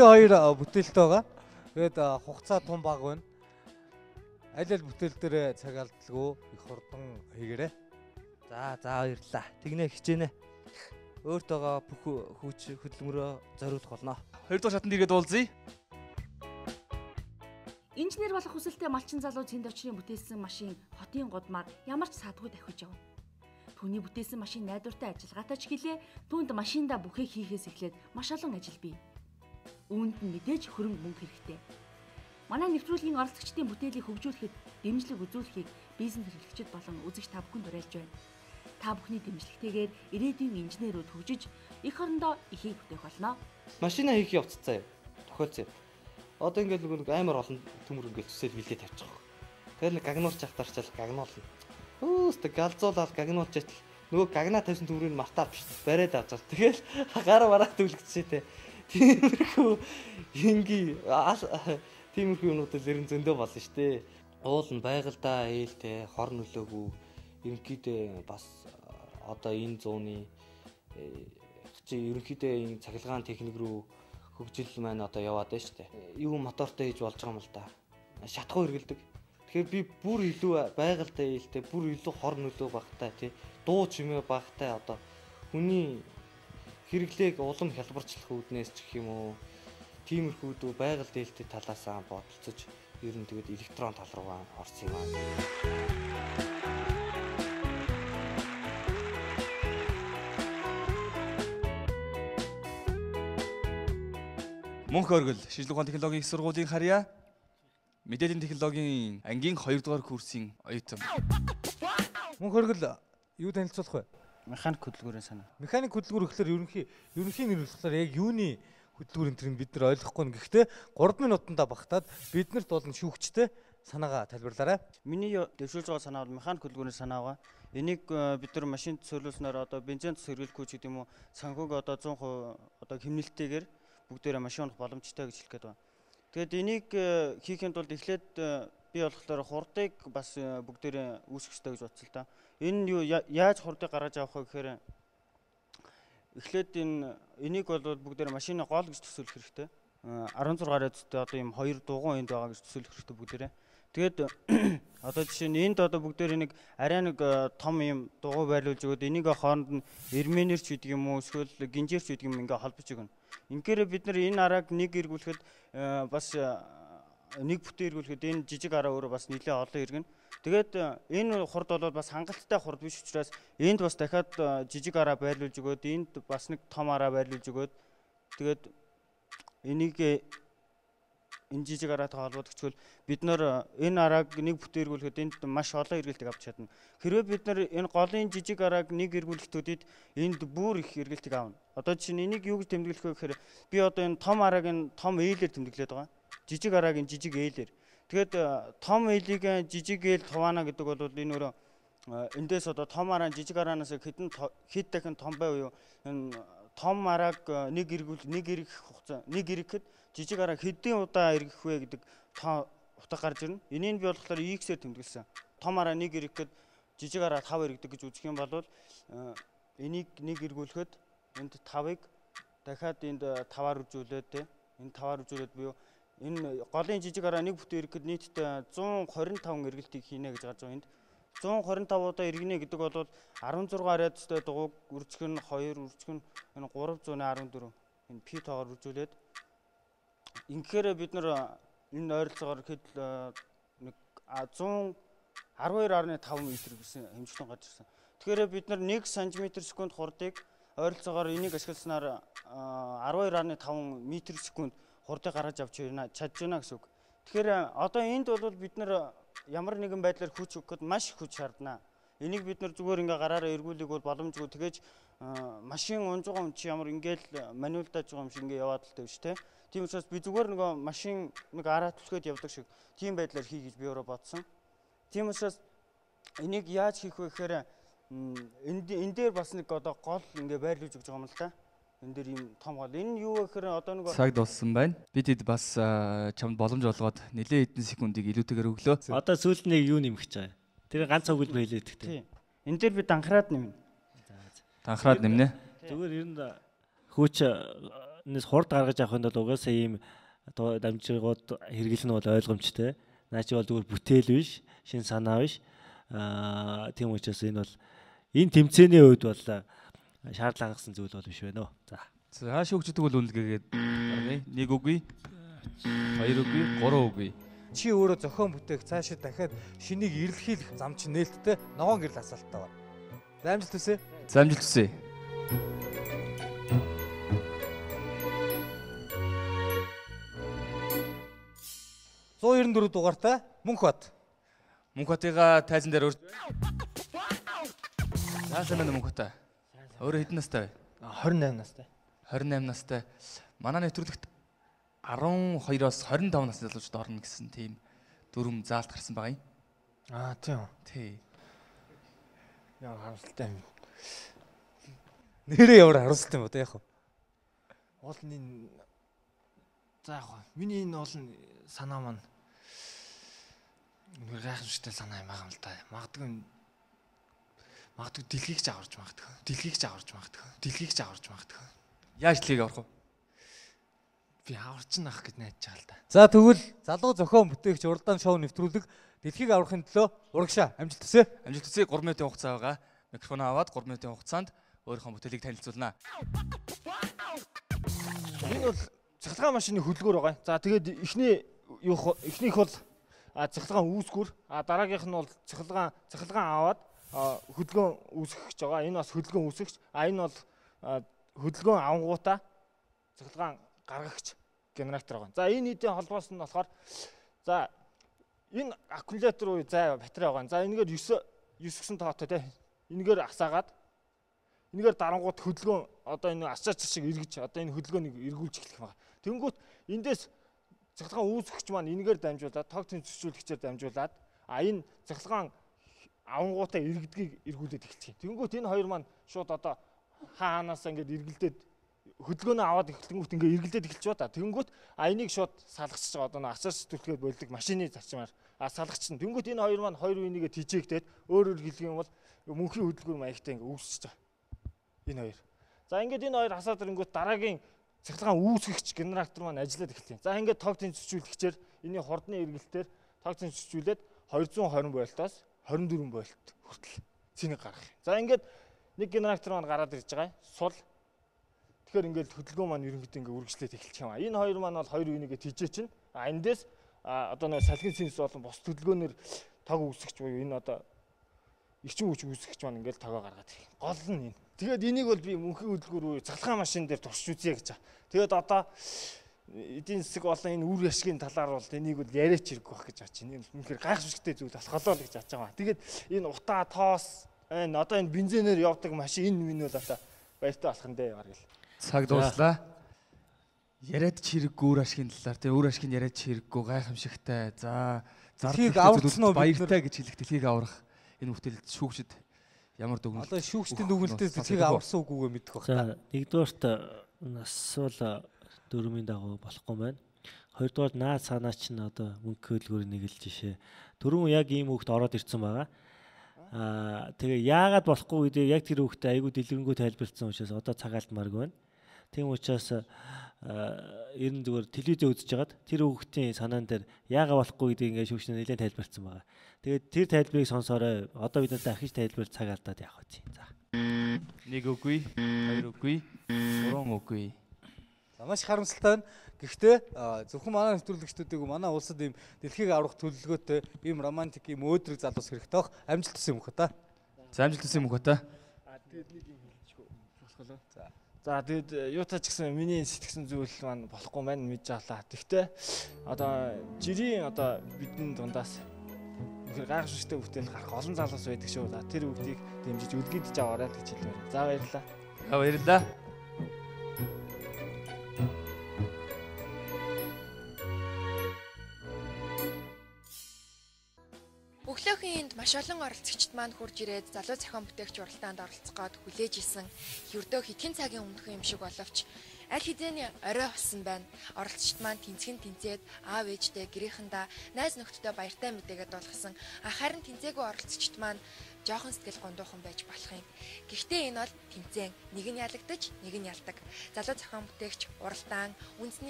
хоёр бүтээлтэй байгаа. Тэгээд хугацаа тун баг байна. Аль аль бүтээл дээр цаг алдалгүй их хурдан хийгээрэй. За баярлаа. Тэгнэ хичээнэ. Өөртөөгөө бүх хүч хөдөлмөрөө зориулах болно. Хоёр дахь шатанд иргэд уулзъя. Инженер болох хүсэлтэй малчин залуу цэнд очрын бүтээсэн машин хотын гудмаар ямар ч саадгүй давхиж явна. Түүний бүтээсэн машин найдвартай ажиллагаатай ч гэлээ түүнд машиндаа бүхээ хийхээс эхлээд маш олон ажил бий. Үүнд нь мэдээж хөрөнгө мөнгө хэрэгтэй. Манай нэвтрүүлгийн оролцогчдын бүтээлийг хөгжүүлэхэд дэмжлэг үзүүлэхийг бизнес эрхлэгчид болон үзэгч та бүхэнд уриалж байна. Та бүхний дэмжлэгтэйгээр ирээдүйн инженерүүд хөгжиж эх орондоо ихийг бүтээх болно. Машина хийх явцтай. Тохиолцсон. Одоо ингээд нэг амар олон төмөр ингээд төсөөл бэлдээ тавьчих. Тэгэхээр нэг гагнуулж ахтарчаал гагнуулна. Өөстө галзуулаад гагнуулж ятал нөгөө гагнаа тавьсан төмрийг мартаад биш бариад авч байгаа. Тэгэл гар бараа төвлөгдчихээ те. Тиймэрхүү инги тиймэрхүү юмнуудад ерэн зөндөө болно шүү дээ. Уул нь байгальдаа ээлтэй хор нөлөөгүй ерөнхийдөө бас одоо энэ зууны ерөнхийдөө энэ цахилгаан техник рүү хөгжил маань одоо яваад байна шүү дээ. Юу мотортой хийж болж байгаа юм л да. Шатхуу эргэлдэг. Тэгэхээр би бүр илүү байгальдаа ээлтэй, бүр илүү хор нөлөө багтай тий. Дуу чимээ багтай одоо хүний хэрэглээг улам хялбарчлах үүднээс ч гэх юм уу. Тиймэрхүү байгаль ээлтэй талаасаа бодолцож ер нь тэгээд электрон тал руугаа орсон юм аа. Мөнх оргил шинжлэх ухааны технологийн их сургуулийн харьяа мэдээллийн технологийн ангийн 2 дугаар курсын оюутан. Мөнх оргил юу танилцуулах вэ? Механик хөдөлгөөрийн санаа. Механик хөдөлгөөр гэхэлэр ерөнхийн нэр болохоор яг юуны хөдөлгөөр энэ төрөнд бид нар ойлгохгүй нь. Гэхдээ 3 минутанда багтаад биднэрт болон шүүгчтэй санаагаа тайлбарлаарай. Миний дэвшүүлж байгаа санаа бол механик хөдөлгөөрийн санаа байгаа. Энийг бид нар машинд цөлүүлснээр одоо бензин сэргийлэхгүй ч гэдэг юм уу санхүүг одоо 100% одоо хэмнэлттэйгээр бүгдээрээ машин унах боломжтой гэж хэлэх гээд байна. Тэгээд энийг хийхэд тулд эхлээд би болохоор хурдыг бас бүгдээрээ үүсгэх ёстой гэж бодсон л та. Энэ юу яаж хурдыг гаргаж авах вэ гэхээр эхлээд энийг бол бүгдээрээ машины гол гэж төсөөлөх хэрэгтэй. 16 радиустай одоо ийм 2 дугуун энд байгаа гэж төсөөлөх хэрэгтэй бүгдээрээ. Тэгээд одоо жишээ нь энд одоо бүгдээрээ нэг арай нэг том ийм дугуй байрлуулж өгөөд энийг хооронд нь эрмэнэр ч гэдэг юм уу эсвэл гинжээр ч гэдэг юм ингээ холбож өгнө. Инхээр бид нар энэ арааг нэг эргүүлэхэд бас нэг бүтэн эргүүлэхэд энэ жижиг араа өөрөө бас нэлээд олон иргэнэ. Тэгээд энэ хурд бол бас хангалттай хурд биш учраас энд бас дахиад жижиг араа байрлуулж өгөөд энд бас нэг том араа байрлуулж өгөөд тэгээд энийг энэ жижиг араатай холбогдчихвол бид нар энэ арааг нэг бүтэн эргүүлэхэд энд маш олон эргэлтийг авч чадна. Хэрвээ бид нар энэ голын жижиг арааг нэг эргүүлэх төдийд энд бүр их эргэлтийг аавна. Одоо чинь энийг юу гэж тэмдэглэх вэ гэхээр би одоо энэ том арааг энэ том ээлээр тэмдэглээд байгаа. Жижиг арааг энэ жижиг ээлээр. Тэгээд том ээлийг жижиг ээл туваана гэдэг бол энэ өөрөө эндээс одоо том араа жижиг араанаас хэд дахин том байв юу? Энэ том арааг нэг эргэх хугацаа нэг эрэхэд жижиг араа хэдийн удаа эргэх вэ гэдэг утга гарч ирнэ. Энийг би болохоор X-ээр тэмдэглэсэн. Том араа нэг эрэхэд жижиг араа 5 эргдэг гэж үзэх юм бол энийг нэг эргүүлэхэд энд 5-ыг дахиад энд 5-аар үзүүлээд те энэ 5-аар үзүүлээд буюу энэ голын жижиг араа нэг бүтэн эрэхэд нийтдээ 125 эргэлтийг хийнэ гэж гарч байгаа. Энд 125 удаа эргэнэ гэдэг бол 16 радиустай дугуйг үржих нь 2 үржих нь энэ 314 энэ пи тоогоор үржүүлээд инхээр бид нар энэ ойролцоогоор хэд нэг 112.5 м гэсэн хэмжлэн гарч ирсэн. Тэгэхээр бид нар 1 см/сек хурдыг ойролцоогоор энийг ашигласнаар 12.5 м/сек хурдыг гаргаж авч чадж байна гэсэн үг. Тэгэхээр одоо энд бол бид нар ямар нэгэн байдлаар хүч өгөхөд маш их хүч шаардна. Энийг бид нар зүгээр ингээ гараараа эргүүлэх бол боломжгүй. Тэгээж машин унж байгаа юм чи ямар ингээл мануалдаж байгаа юм шиг ингээ яваад л тавьж тэ. Тийм учраас би зүгээр нөгөө машин нэг араа түлхээд явдаг шиг тийм байдлаар хий гэж би өөрөө бодсон. Тийм учраас энийг яаж хийх вэ гэхээр энэ дээр бас нэг одоо гол ингээ байрлуулж өгч байгаа юм л та. Энэ дээр ийм том гол. Энэ юу вэ гэхээр одоо нөгөө цаг дууссан байна. Бид хэд бас чамд боломж олгоод нэлээд хэдэн секундыг илүүтэйгээр өглөө. Одоо сүүлд нэг юу нэмэх гэж байгаа. Тэр ганц өгүүлбэр хэлээд гэхдээ. Энэ дээр би данхраад нэмнэ. Данхраад нэмнэ. Зүгээр ер нь хүүч энэс хурд гаргаж авахын тулд угаасаа ийм одоо дамжиргууд хэрэглэн бол ойлгомжтой. Наа чи бол зүгээр бүтээл биш, шин санаа биш. Тийм учраас энэ бол энэ тэмцээний үед бол шаардлага хангасан зүйл бол биш байна. За шүүгчдэг бол үнэлгээгээд гаргая. 1 үгүй, 2 үгүй, 3 үгүй. Чи өөрөө зохион бүтээх цаашаа дахиад шинийг эрэлхийлэх зам чинь нээлттэй ногоон гэрэл асаалттай байна. За амжилт хүсье. За амжилт хүсье. $194 дугаартай Мөнхбат. Мөнхбатыга тайзан дээр өрж. Заасан байна Мөнхбат. Өөрөө хэдэн настай вэ? 28 настай. 28 настай. Манай нэвтрүүлэгт 12-оос 25 насны залуучууд орно гэсэн тийм дүрм заалт гарсан байгаа юм. Тийм. Тий. Яа харамсалтай юм. Нэрээ ямар харамсалтай юм одоо яах вэ? Уул энэ за яг миний энэ уул санаа маань гайхамшигтай санаа юм байгаа юм л да. Магадгүй дэлхийг ч аварч магадгүй. Яаж дэлхийг авах вэ? Би аварчин ах гэж найдаж байгаа л да. За тэгвэл залуу зохион бүтээгч уралдаан шоу нэвтрүүлэг дэлхийг аврахын төлөө урагшаа амжилт хүсье. Амжилт хүсье. 3 минутын хугацаа байгаа. Микрофон аваад 3 минутын хугацаанд өөрийнхөө бүтээлийг танилцуулнаа. Энэ бол цахилгаан машины хөдөлгөөр байгаа. За тэгээд эхнийх бол цахилгаан үүсгүр, дараагийнх нь бол цахилгаан аваад хөдөлгөөн үүсгэж байгаа. Энэ бас хөдөлгөөн үүсгэж, энэ бол хөдөлгөөн авангуудаа цахилгаан гаргагч генератор байгаа. За энэ хэдийн холбоос нь болохоор за энэ аккумулятор уу зай батарей байгаа. За энэгээр 9 гэсэн тоотой те. Энэгээр асаагаад энэгээр дарангууд хөдөлгөөн одоо энэ асаач шиг эргэж одоо энэ хөдөлгөөнийг эргүүлж эхлэх байгаа. Тэнгүүт эндээс цахилгаан үүсгэгч маань энэгээр дамжуулаад тог тэнцвэржүүлэгчээр дамжуулаад энэ цахилгаан авангуудаа эргэдгийг эргүүлээд эхэлчих. Тэнгүүт энэ хоёр маань шууд одоо хаанаас ингээд эргэлдээд хөдөлгөөнөө аваад эхлэнгүүт ингээд эргэлдээд эхэлж байгаа. Тэнгүүт энийг шууд салгачж байгаа одоо асаач түлхээд болдог машины зарчмаар салгачна. Тэнгүүт энэ хоёр маань хоёр үеийгээ тижээгдээд өөрөөр хэлэх юм бол мөнхийн хөдөлгөөн маягтай ингээд үүсэж байгаа. Энэ хоёр. За ингээд энэ хоёр асаад ирэнгүүт дараагийн цахилгаан үүсгэгч генератор маань ажиллаад эхэлсэн. За ингээд тог тэнцвэржүүлэгчээр энэний хурдны эргэлтээр тог тэнцвэржүүлээд 220 вольтоос 24 вольт хүртэл цэнийг гаргах юм. За ингээд нэг генератор маань гараад ирж байгаа. Сул. Тэгэхээр ингээд хөдөлгөөн маань ерөнхийдөө ингээд үргэлжлээд эхэлчих юм. Энэ хоёр маань бол хоёр үеийгээ тижээ чинь. Эндээс одоо нэг салхин синс болон бус хөдөлгөөнөр тог үүсгэж буюу энэ одоо эрчим хүч үүсгэж маань ингээд тогоо гаргаад ирэх. Гол нь энэ. Тэгээд энийг бол би мөнхийн хөдөлгөөр үе цахилгаан машин дээр туршиж үзье гэж байгаа. Тэгээд одоо эдийн засаг болон энэ үр ашигын талаар бол энийг бол яриач хэрэггүй байх гэж бодож байна. Энэ үнэхээр гайхамшигтай зүйл болохоо л гэж бодож байгаа. Тэгээд энэ утаа тоос энэ одоо энэ бензинээр явдаг машин энэ бол одоо баяртай болох нь дээ бараг л. Цаг дууслаа. Яриад ч хэрэггүй үр ашигын талаар тийм үр ашигын яриад ч хэрэггүй гайхамшигтай. За дэлхийг аварсан уу баяртай гэж хэлэх дэлхийг аврах энэ бүтээлд шүүгчд ямар дүгнэлт одоо шүүгчдийн дүгнэлтээс дэлхийг аварсан үгүйгээ мэдэх баг. За нэгдүгээрт нас бол дөрмийн дагуу болохгүй байна. Хоёрдугаар наад санаа чинь одоо мөнгө хөдөлгөөрийн нэг л жишээ. Түрүүн яг ийм хүүхд ороод ирсэн байгаа. Тэгээ яагаад болохгүй гэдэг яг тэр хүүхдэд айгүй дэлгэрэнгүй тайлбарлсан учраас одоо цаг алдмааргүй байна. Тийм учраас ер нь зүгээр телевизээ үзэж хагаад тэр хүүхдийн санаан дээр яагаад болохгүй гэдгийг ингээд шүүгчнээ нэлээд тайлбарлсан байгаа. Тэгээд тэр тайлбарыг сонсоорой. Одоо бид надад ахиж тайлбар цаг алдаад явах үгүй. За. 1 үгүй, 2 үгүй, 3 үгүй. За маш харамсалтай байна. Гэхдээ зөвхөн манай нэвтрүүлэгчдүүдийг манай улсад ийм дэлхийг аврах төлөвлөгөөтэй ийм романтик ийм өөдрөг залуус хэрэгтэй бах. Амжилт хүсье мөнх та. За амжилт хүсье мөнх та. Тэгээд нэг юм хэлчихгүй болохгүй. За тэгээд юутаа ч гэсэн миний сэтгсэн зүйл маань болохгүй маань мэдж авлаа. Тэгтээ одоо жирийн одоо бидний дундаас ихэр гайхамшигтай бүтээл гарах олон залуус байдаг шүү. Тэр бүгдийг дэмжиж үлгэдэж аваарай гэж хэлмээр. За баярлалаа. За баярлалаа. Өглөөхийн энд маш олон оролцогчид маань хурж ирээд залуу зохион бүтээгч уралдаанд оролцох гээд хүлээж исэн ердөө хэдхэн цагийн өмнөх юм шиг боловч Аль хэдийн орой болсон байна. Оролцогчид маань тэнцээд аав ээжтэй гэрийнхэндээ найз нөхдөдөө баяртай мэдээгээ дуулгасан. Харин тэнцээгүй оролцогчид маань жоохон сэтгэл гондуухан байж болох юм. Гэхдээ энэ бол тэмцээн. Нэг нь ялагдаж, нэг нь ялдаг. Залуу зохион бүтээгч Уралдаан үндэсний